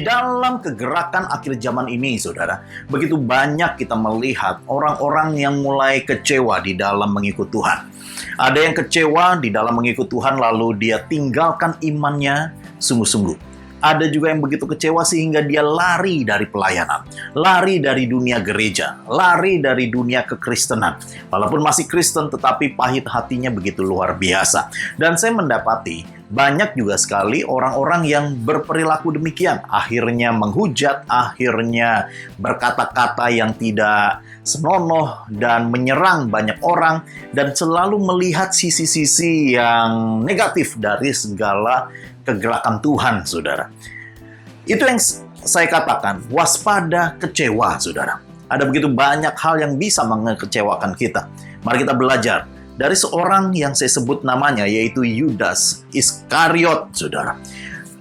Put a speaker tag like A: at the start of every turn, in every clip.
A: dalam kegerakan akhir zaman ini, saudara, begitu banyak kita melihat orang-orang yang mulai kecewa di dalam mengikut Tuhan. Ada yang kecewa di dalam mengikut Tuhan lalu dia tinggalkan imannya sungguh-sungguh. Ada juga yang begitu kecewa sehingga dia lari dari pelayanan, lari dari dunia gereja, lari dari dunia kekristenan. Walaupun masih Kristen, tetapi pahit hatinya begitu luar biasa. Dan saya mendapati banyak juga sekali orang-orang yang berperilaku demikian. Akhirnya menghujat, akhirnya berkata-kata yang tidak senonoh dan menyerang banyak orang, dan selalu melihat sisi-sisi yang negatif dari segala kegerakan Tuhan, saudara. Itu yang saya katakan, waspada kecewa, saudara. Ada begitu banyak hal yang bisa mengecewakan kita. Mari kita belajar dari seorang yang saya sebut namanya, yaitu Yudas Iskariot, saudara.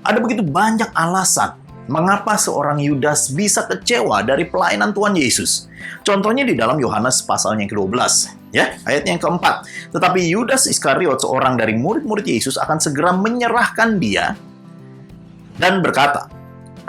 A: Ada begitu banyak alasan mengapa seorang Yudas bisa kecewa dari pelayanan Tuhan Yesus. Contohnya di dalam Yohanes pasalnya yang ke-12, ya, ayatnya yang ke-4. Tetapi Yudas Iskariot, seorang dari murid-murid Yesus, akan segera menyerahkan dia dan berkata,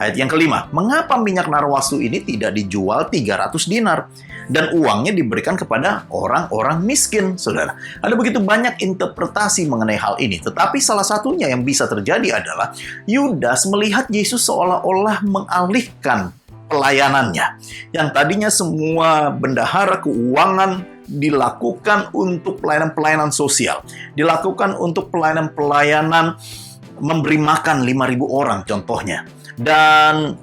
A: ayat yang ke-5, mengapa minyak narwastu ini tidak dijual 300 dinar dan uangnya diberikan kepada orang-orang miskin, saudara. Ada begitu banyak interpretasi mengenai hal ini, tetapi salah satunya yang bisa terjadi adalah Yudas melihat Yesus seolah-olah mengalihkan pelayanannya. Yang tadinya semua bendahara keuangan dilakukan untuk pelayanan-pelayanan sosial, dilakukan untuk pelayanan-pelayanan memberi makan 5.000 orang contohnya, dan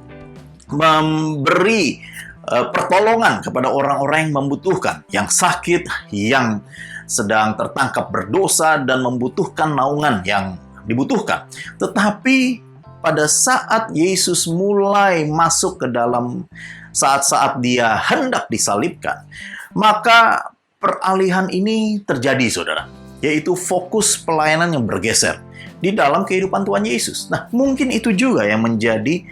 A: memberi pertolongan kepada orang-orang yang membutuhkan, yang sakit, yang sedang tertangkap berdosa dan membutuhkan naungan yang dibutuhkan. Tetapi pada saat Yesus mulai masuk ke dalam saat-saat dia hendak disalibkan, maka peralihan ini terjadi, saudara, yaitu fokus pelayanan yang bergeser di dalam kehidupan Tuhan Yesus. Nah, mungkin itu juga yang menjadi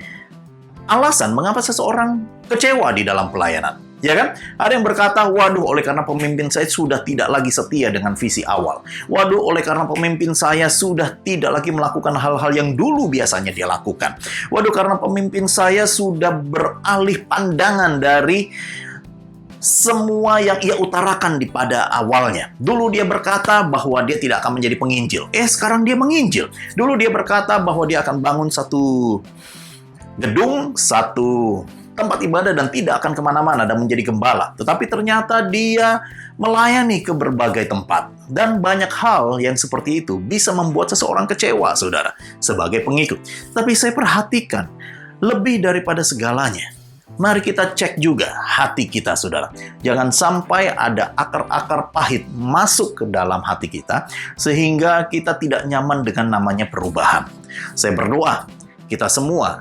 A: alasan mengapa seseorang kecewa di dalam pelayanan. Ya kan? Ada yang berkata, waduh, oleh karena pemimpin saya sudah tidak lagi setia dengan visi awal. Waduh, oleh karena pemimpin saya sudah tidak lagi melakukan hal-hal yang dulu biasanya dia lakukan. Waduh, karena pemimpin saya sudah beralih pandangan dari semua yang ia utarakan pada awalnya. Dulu dia berkata bahwa dia tidak akan menjadi penginjil. Sekarang dia menginjil. Dulu dia berkata bahwa dia akan bangun satu gedung, satu tempat ibadah dan tidak akan kemana-mana dan menjadi gembala. Tetapi ternyata dia melayani ke berbagai tempat. Dan banyak hal yang seperti itu bisa membuat seseorang kecewa, saudara, sebagai pengikut. Tapi saya perhatikan, lebih daripada segalanya, mari kita cek juga hati kita, saudara. Jangan sampai ada akar-akar pahit masuk ke dalam hati kita, sehingga kita tidak nyaman dengan namanya perubahan. Saya berdoa, kita semua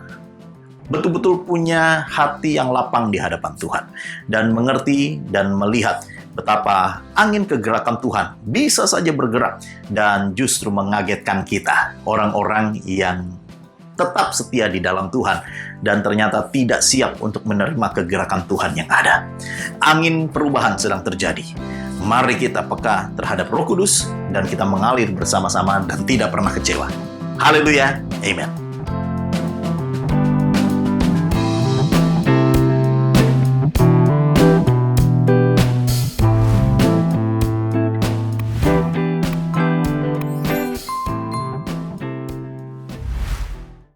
A: betul-betul punya hati yang lapang di hadapan Tuhan, dan mengerti dan melihat betapa angin kegerakan Tuhan bisa saja bergerak dan justru mengagetkan kita, orang-orang yang tetap setia di dalam Tuhan dan ternyata tidak siap untuk menerima kegerakan Tuhan yang ada. Angin perubahan sedang terjadi. Mari kita peka terhadap Roh Kudus dan kita mengalir bersama-sama dan tidak pernah kecewa. Haleluya. Amen.